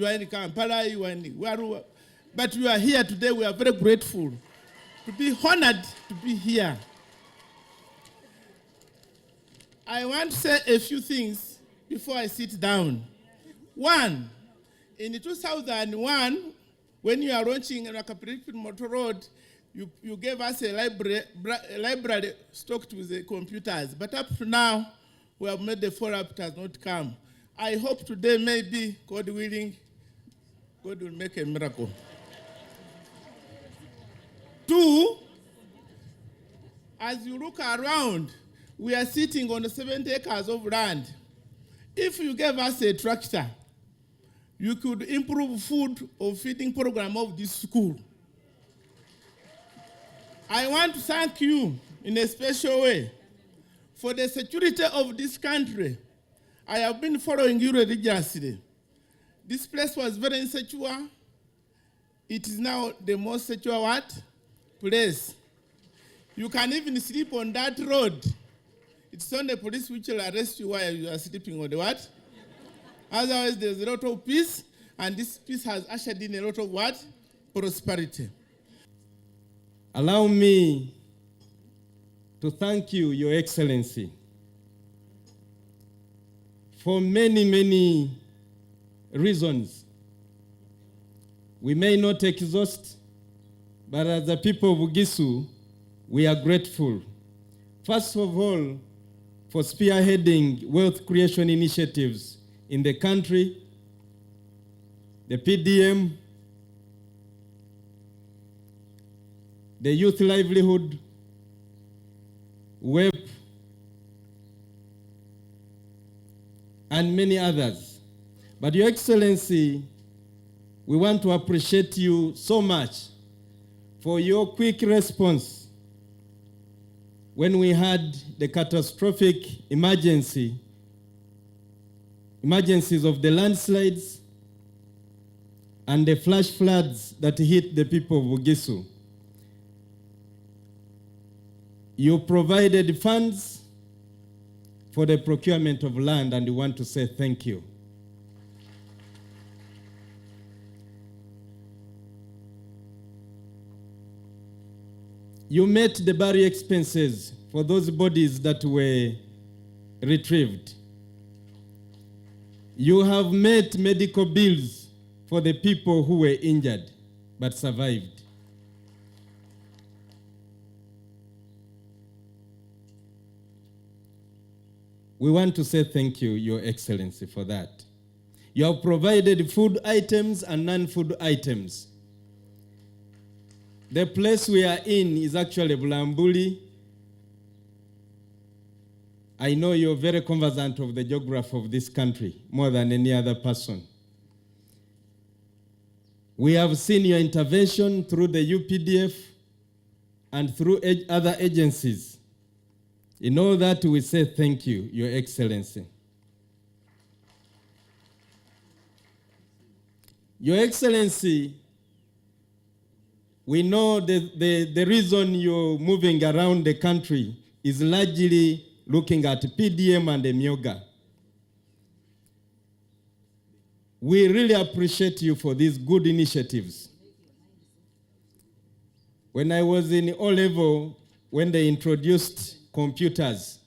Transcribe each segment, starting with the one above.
You are in Kampala, you are in Waru, but you are here today. We are very grateful to be honored to be here. I want to say a few things before I sit down. One, in 2001, when you are launching Relocation Motor Road, you gave us a library stocked with the computers. But up to now, we have made the follow-up, it has not come. I hope today, maybe, God willing, God will make a miracle. Two, as you look around, we are sitting on 70 acres of land. If you gave us a tractor, you could improve food or feeding program of this school. I want to thank you in a special way for the security of this country. I have been following you religiously. This place was very insecure. It is now the most secure place. You can even sleep on that road. It's only the police which will arrest you while you are sleeping on the what? Otherwise, there's a lot of peace, and this peace has ushered in a lot of what? Prosperity. Allow me to thank you, Your Excellency, for many, many reasons. We may not exhaust, but as the people of Bugisu, we are grateful. First of all, for spearheading wealth creation initiatives in the country, the PDM, the youth livelihood, WEP, and many others. But Your Excellency, we want to appreciate you so much for your quick response when we had the catastrophic emergencies of the landslides and the flash floods that hit the people of Bugisu. You provided funds for the procurement of land, and we want to say thank you. You met the burial expenses for those bodies that were retrieved. You have met medical bills for the people who were injured but survived. We want to say thank you, Your Excellency, for that. You have provided food items and non-food items. The place we are in is actually Bulambuli. I know you're very conversant of the geography of this country, more than any other person. We have seen your intervention through the UPDF and through other agencies. In all that, we say thank you, Your Excellency. Your Excellency, we know the reason you're moving around the country is largely looking at PDM and the Myoga. We really appreciate you for these good initiatives. When I was in O-level, when they introduced computers,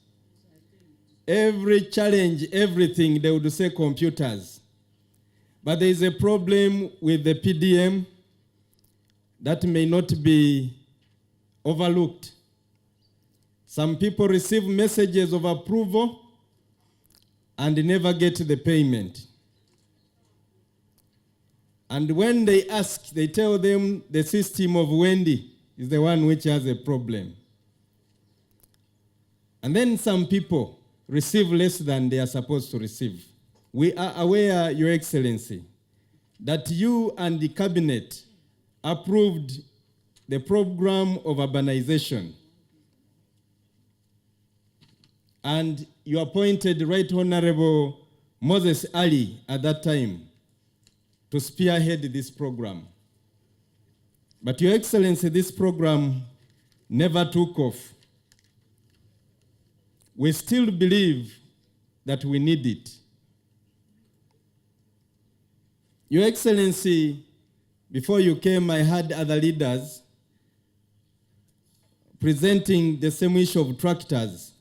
every challenge, everything, they would say computers. But there is a problem with the PDM that may not be overlooked. Some people receive messages of approval and never get the payment. And when they ask, they tell them the system of Wendy is the one which has a problem. And then some people receive less than they are supposed to receive. We are aware, Your Excellency, that you and the Cabinet approved the program of urbanization. And you appointed Right Honorable Moses Ali at that time to spearhead this program. But Your Excellency, this program never took off. We still believe that we need it. Your Excellency, before you came, I had other leaders presenting the same issue of tractors.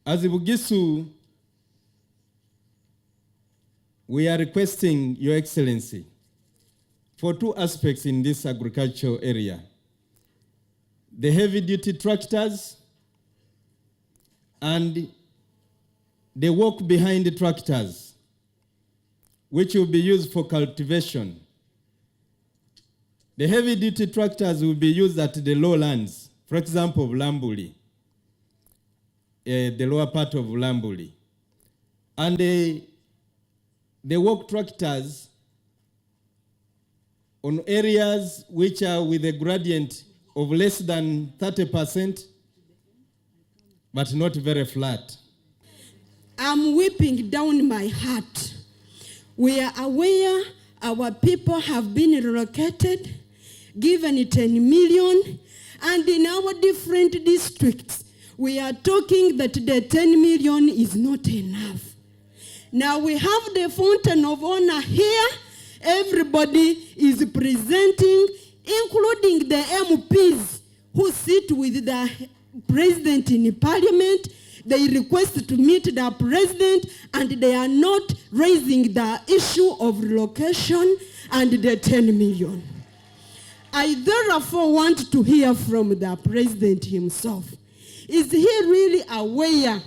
As Bugisu, we are requesting Your Excellency for two aspects in this agricultural area: the heavy-duty tractors and the work behind the tractors, which will be used for cultivation. The heavy-duty tractors will be used at the lowlands, for example, Bulambuli, the lower part of Bulambuli. And the work tractors on areas which are with a gradient of less than 30%, but not very flat. I'm weeping down my heart. We are aware our people have been relocated, given 10 million, and in our different districts, we are talking that the 10 million is not enough. Now we have the fountain of honor here. Everybody is presenting, including the MPs who sit with the president in parliament. They request to meet the president, and they are not raising the issue of relocation and the 10 million. I therefore want to hear from the president himself. Is he really aware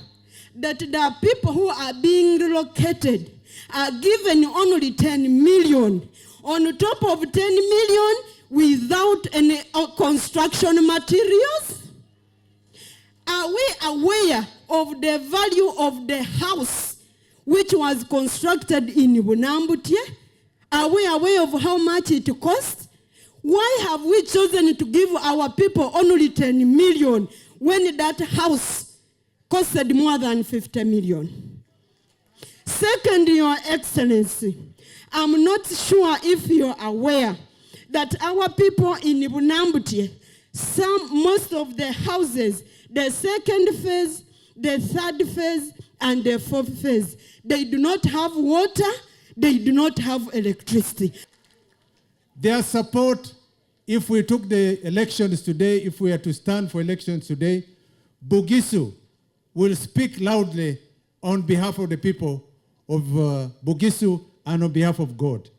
that the people who are being relocated are given only 10 million on top of 10 million without any construction materials? Are we aware of the value of the house which was constructed in Bulambuli? Are we aware of how much it costs? Why have we chosen to give our people only 10 million when that house costed more than 50 million? Second, Your Excellency, I'm not sure if you're aware that our people in Bulambuli, most of the houses, the second phase, the third phase, and the fourth phase, they do not have water, they do not have electricity. Their support, if we took the elections today, if we are to stand for elections today, Bugisu will speak loudly on behalf of the people of Bugisu and on behalf of God.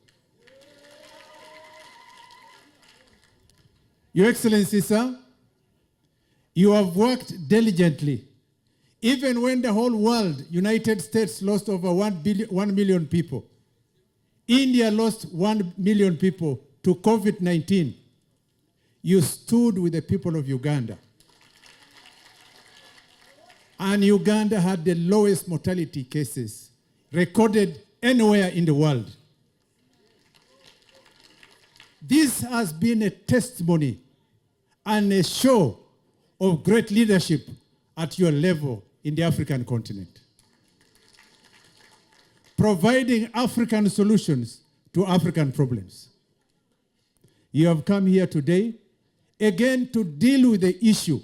Your Excellency, sir, you have worked diligently. Even when the whole world, United States, lost over 1 million people, India lost 1 million people to COVID-19, you stood with the people of Uganda. And Uganda had the lowest mortality cases recorded anywhere in the world. This has been a testimony and a show of great leadership at your level in the African continent, providing African solutions to African problems. You have come here today, again, to deal with the issue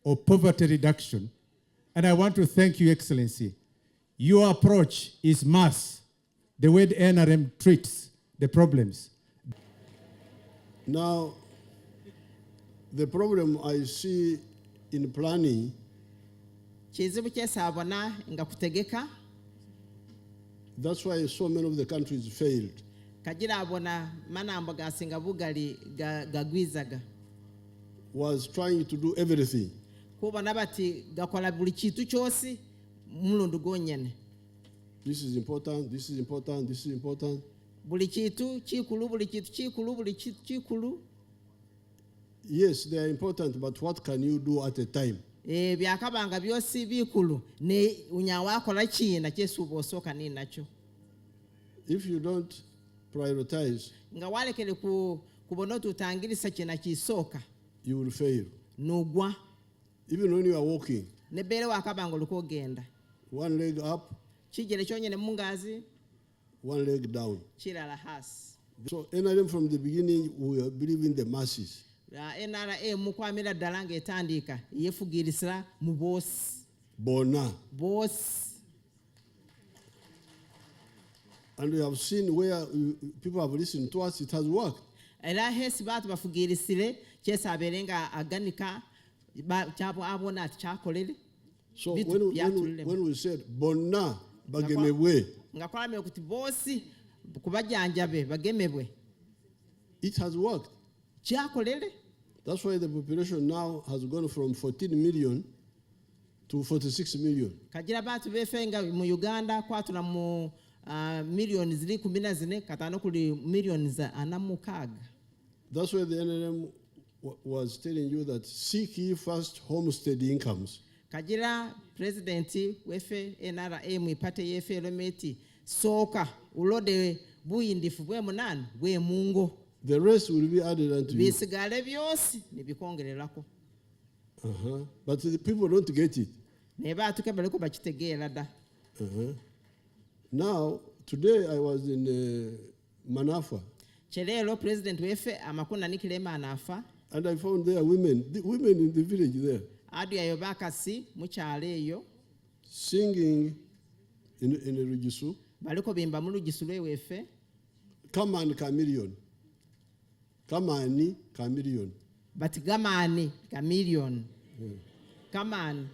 of poverty reduction, and I want to thank you, Excellency. Your approach is mass, the way the NRM treats the problems. Now, the problem I see in planning, that's why so many of the countries failed. Was trying to do everything. This is important, this is important, this is important. Yes, they are important, but what can you do at a time? If you don't prioritize, you will fail. Even when you are walking, one leg up, one leg down. So NRM from the beginning, we believe in the masses. Bona. And we have seen where people have listened to us, it has worked. Era hesi batu bafugirisire kyesa aberenga aganika kyabo abona ati kyakolere. So when we said bonna bagemebwe, ngakwame okuti bosi kubajanjabe bagemebwe, it has worked. Kyakolere. That's why the population now has gone from 14 million to 46 million. Kagira batu befenga mu Uganda kwatula mu millions ziri 14 katano kuli millions anamukaga. That's why the NRM was telling you that seek ye first homestead incomes. Kagira president wefe NRM ipate yefe elementi soka ulode buyindifu bwe munani bwe mungo. The rest will be added unto you. Bisigale byosi nibikongererako. But the people don't get it. Neba tukebaleko bakitegeera da. Now, today I was in Manafa. Chelelo president wefe amakuna nikilema anafa. And I found there women in the village there. Adu ya yobakasi mukyale eyo. Singing in a Bugisu. Baliko bimba mu Bugisu wefe. Come on, chameleon. Come on, chameleon. But gamani, chameleon. Come on.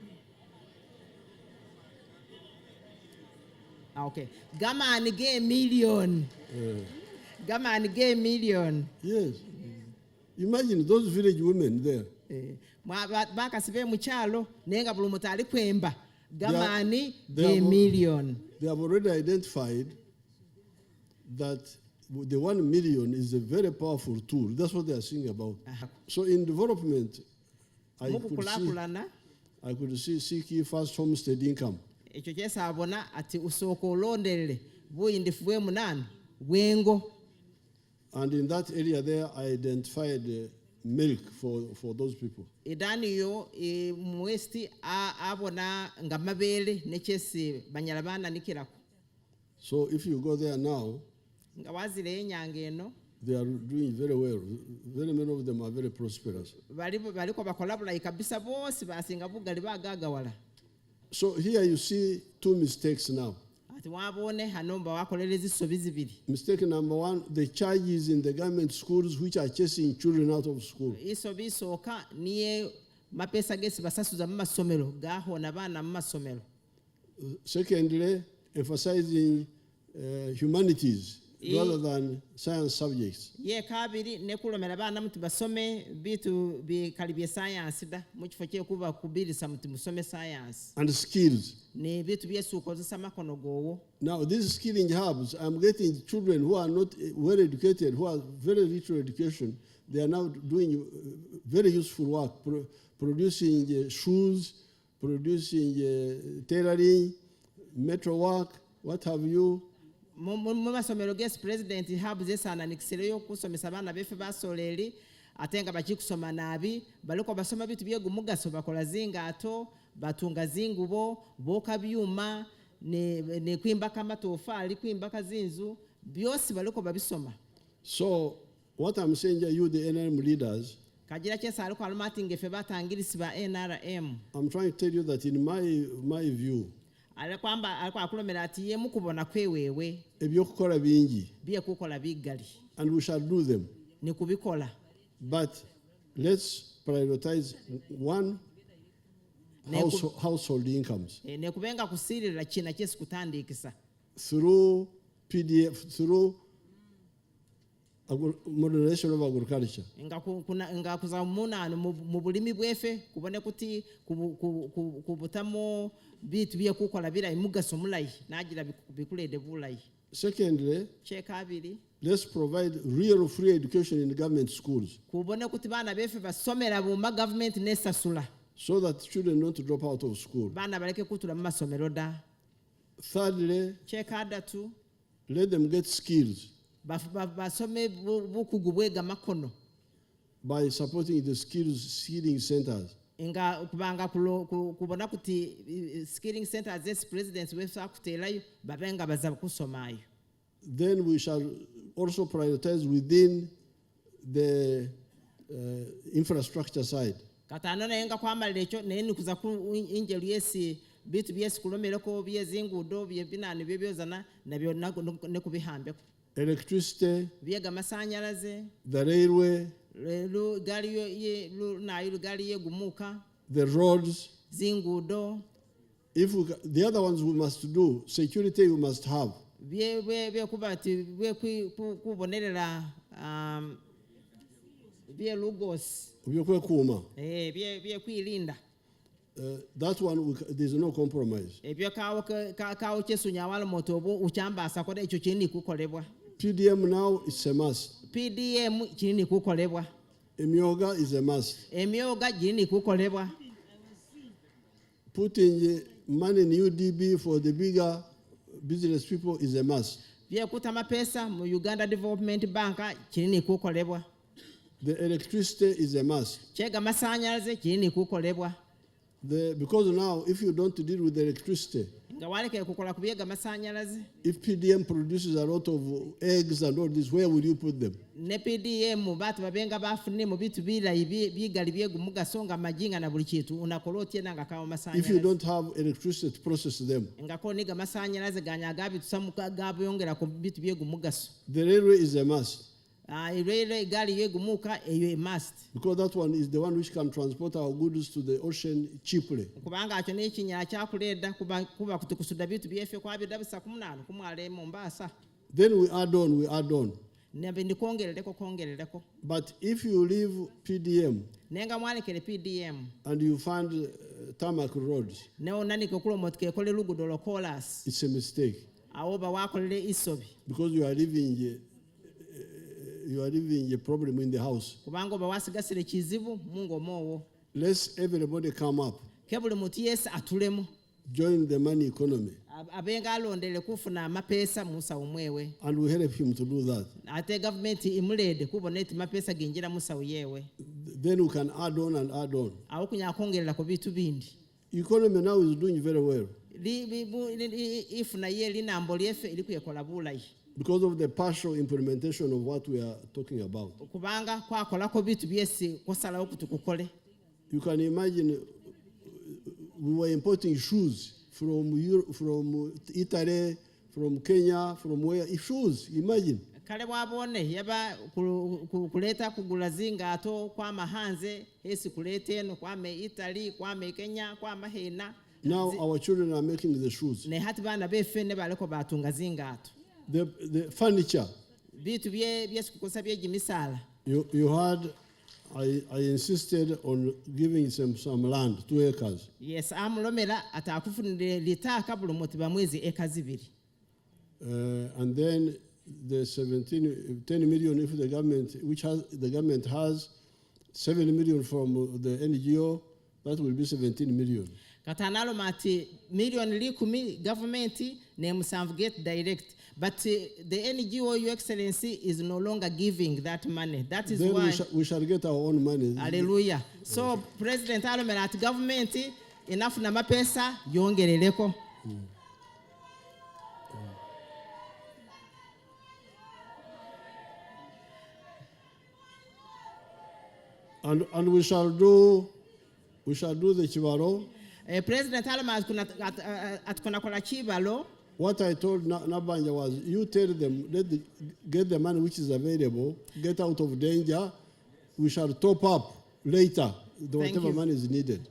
Okay. Gamani gay million. Gamani gay million. Yes. Imagine those village women there. Bakasibe mukyalo nenga buli mutali kwemba. Gamani gay million. They have already identified that the 1 million is a very powerful tool. That's what they are saying about. So in development, I could see seek first homestead income. Ekyo kyesa abona ati usoko olonderere buyindifu bwe munani bwengo. And in that area there, I identified milk for those people. Edaniyo mwesti abona ngamabele nekyesi banyala bana nikirako. So if you go there now, nga wazile enyanga eno, they are doing very well. Very many of them are very prosperous. Baliko bakola bulayi kabisa bosi basinga bugali bagagawala. So here you see two mistakes now. Ati wabone hanomba wakolele zisobi zibiri. Mistake number one, the charges in the government schools which are chasing children out of school. Isobi soka niye mapesa gesi basasuza mu masomero gahona bana mu masomero. Secondly, emphasizing humanities rather than science subjects. Ye kabiri nekulomera bana muti basome bitu bikalibye science da mukifo kye kuba kubirisa muti musome science. And skills. Ne bitu byesukozesa makono gowo. Now these skilling hubs, I'm getting children who are not well educated, who are very little education. They are now doing very useful work, producing shoes, producing tailoring, metro work, what have you. Mumasomero gesi president habu zesana nikiseleyo kusomesa bana befe basoleli atenga bachikusoma nabi baliko basoma bitu byego mugaso bakola zingato batunga zingubo boka byuma ne kwimbaka matofali kwimbaka zinzu byosi baliko babisoma. So what I'm saying here, you the NRM leaders, kagira kyesa aliko alumati ngefe batangirisi ba NRM. I'm trying to tell you that in my view, alikwamba alikuwa akulomera ati ye mukubona kwewewe ebyokukola bingi bye kukola bigali and we shall do them, ni kubikola, but let's prioritize one, household incomes ne kubenga kusirira kina kyesi kutandikisa through PDF, through modernization of agriculture. nga kuza munano mu bulimi bwefe kubone kuti kubutamo bitu bye kukola bira imugaso mulayi nagira bikulede bulayi. Secondly, kyekabiri, let's provide real free education in government schools kubone kuti bana befe basomera mu government nesasula so that children don't drop out of school. bana baleke kutula mu masomero da. Thirdly, kyekadatu, let them get skills basome bukugu bwega makono by supporting the skilling centers. nga kubanga kubona kuti skilling centers as presidents wefe akutelayo babenga baza kusomayo. Then we shall also prioritize within the infrastructure side. Katano nayenga kwamalira ekyo naye nikuza ku injelu yesi bitu byesi kulomeleko byezingudo byebinani byebyozana nabyo ne kubihambeko. Electricity, Byega masanyalaze, the railway, gali ye gumuka, the roads. zingudo, If the other ones we must do, security we must have. byekubati kubonerera byelugos, Ebyokwekuuma. byekwirinda. That one, there's no compromise. Ebyo kawo kyesunya wala moto obo uchambasa koda ekyo kinini kukolebwa. PDM now is a must. PDM kinini kukolebwa. Emyoga is a must. Emyoga kinini kukolebwa. Putting money in UDB for the bigger business people is a must. Byekuta mapesa mu Uganda Development Bank kinini kukolebwa. The electricity is a must. Kyega masanyalaze kinini kukolebwa. Because now, if you don't deal with the electricity, Nga waleke kukola kubyega masanyalaze. if PDM produces a lot of eggs and all this, where will you put them? Ne PDM batu babenga bafune mu bitu bilayi bigali byegumugaso nga majinga na buli kintu unakola otye nanga kawo If you masanyalaze. don't have electricity to process them. Nga ko niga masanyalaze ganya gabi tusamuka gabuyongera ku bitu byegumugaso. The railway is a must. Irele gali yegumuka eyo must. Because that one is the one which can transport our goods to the ocean cheaply. Kubanga acho nekinya kyakuleda kuba kutukusuda bitu byefe kwa bidabisa kumunana kumwale Mombasa. Then we add on. Nembe ndikongerereko. But if you leave PDM Nenga mwalekere PDM. and you find tarmac roads, Neo nani kukulo motike kole lugudo lokolas. it's a mistake. Awoba wakolere isobi. Because you are living a problem in the house. Kubango bawasigasire kizibu mungo mowo. Let's everybody come up, Kebule muti yesi atulemu. join the money economy, Abenga alondele kufuna amapesa musa umwewe. and we help him to do that. Ate government imulede kuboneti mapesa ginjira musa uyewe. Then we can add on. Awukunya kongerera ku bitu bindi. Economy now is doing very well Ifuna ye linambo lyefe ilikuyekola bulayi. because of the partial implementation of what we are talking about. Kubanga kwakolako bitu byesi kosala okutukukole. You can imagine we were importing shoes from Italy, from Kenya, from where? Shoes, imagine. Kale bwabone yaba kuleta kugula zingato kwa mahanze esi kuleta eno kwa Italy kwa Kenya kwa mahena. Now our children are making the shoes. Ne hati bana befe ne baleko batunga zingato. The furniture. Bitu byesi kukosa byejimisala. You heard I insisted on giving some land, 2 acres. Yes, amulomera atakufunire litaka bulu moti bamwezi eka zibiri. And then the 10 million if the government has 7 million from the NGO, that will be 17 million. Katanalo mati million likumi government ne musanvu get direct. But the NGO, Your Excellency, is no longer giving that money. That is then why we shall get our own money. Hallelujah. So President Alomera at government enough na mapesa yongereleko. And we shall do the chibaro. President Alomera atkuna kola chibalo. What I told Nabanja was, you tell them, get the money which is available, get out of danger. We shall top up later, whatever money is needed.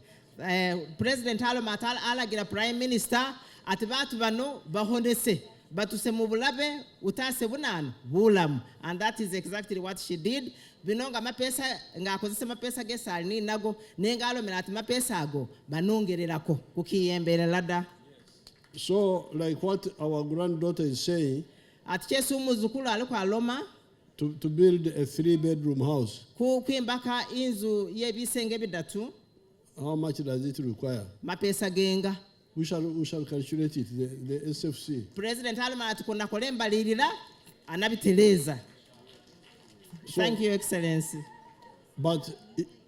President Alomera alagira Prime Minister atibatu bano bahondese. Batuse mubulabe utase bunanu bulam, and that is exactly what she did. Binonga mapesa ngakozese mapesa gesali nago nenga Alomera ati mapesa ago banongererako kukiyembere lada. So, like what our granddaughter is saying, to build a 3-bedroom house, how much does it require? We shall calculate it, the SFC. President Alomera atukunda kolemba lirira anabiteleza. Thank you, Excellency. But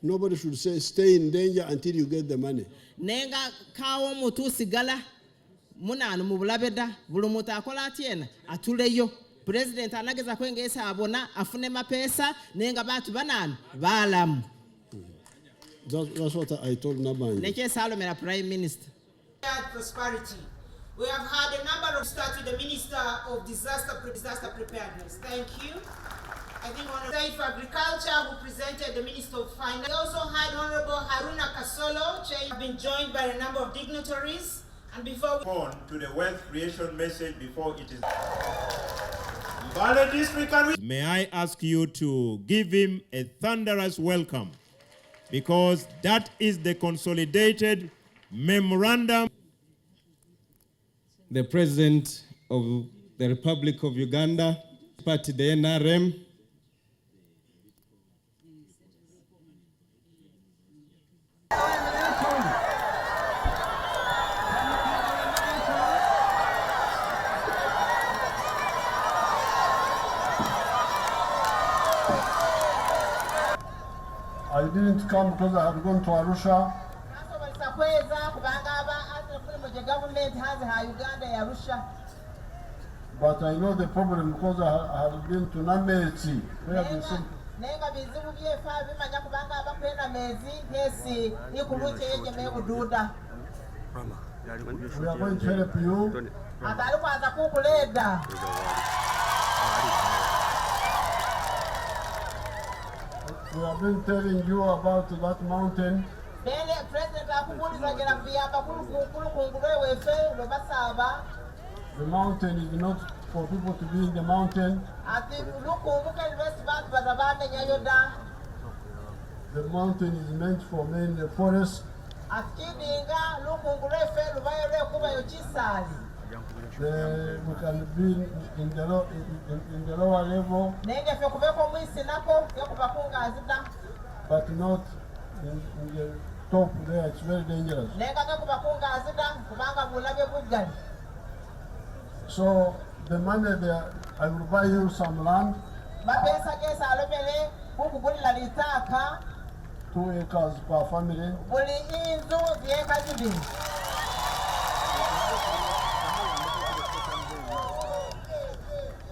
nobody should say stay in danger until you get the money. Nenga kawo mutu sigala. Munanu mubulabeda bulumuta akola atiena atuleyo president anageza kwengesa abona afune mapesa nenga batu bananu balamu. That's what I told Nabanja. Neke Salomera Prime Minister. prosperity. We have had a number of start with the Minister of Disaster Preparedness. Thank you. I think Honorable State for Agriculture, who presented the Minister of Finance. We also had Honorable Haruna Kasolo, Chair, have been joined by a number of dignitaries. And before we on to the wealth creation message before it is. May I ask you to give him a thunderous welcome, because that is the consolidated memorandum. The President of the Republic of Uganda, party the NRM, I didn't come because I had gone to Arusha. But I know the problem because I had been to Nameti. We are going to help you. We have been telling you about that mountain. The mountain is not for people to be in the mountain. The mountain is meant for men in the forest. We can be in the lower level, but not in the top there. It's very dangerous. So the money there, I will buy you some land, 2 acres per family.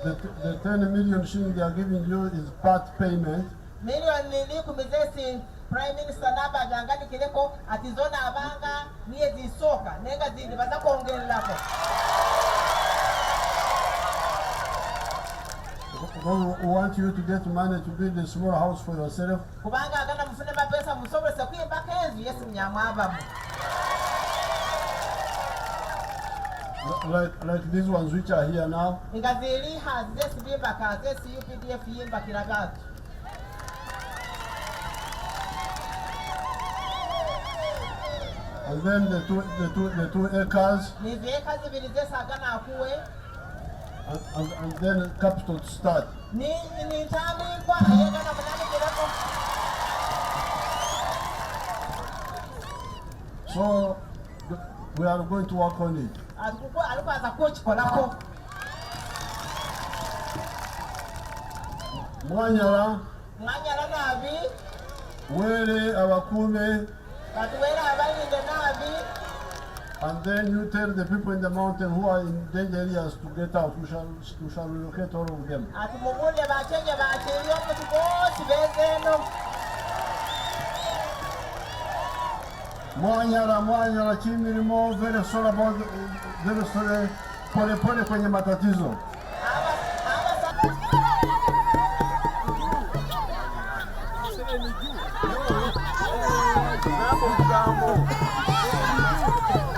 The 10 million shilling they are giving you is part payment. Prime Minister naba jangani kileko atizona abanga miezi soka nenga zindi baza kuongelako. We want you to get money to build a small house for yourself. Kubanga agana mufune mapesa musobole kuyimba kenzu Yesu mnyamwaba. Like these ones which are here now. Ingazili has this bimba ka this UPDF yimba kilagatu. And then the two acres. And then capital to start. So we are going to work on it. Mwanyala nabi were abakume. And then you tell the people in the mountain who are in danger areas to get out. We shall relocate all of them. Mwanyala chimirimo very sorry about very sorry pole kwenye matatizo.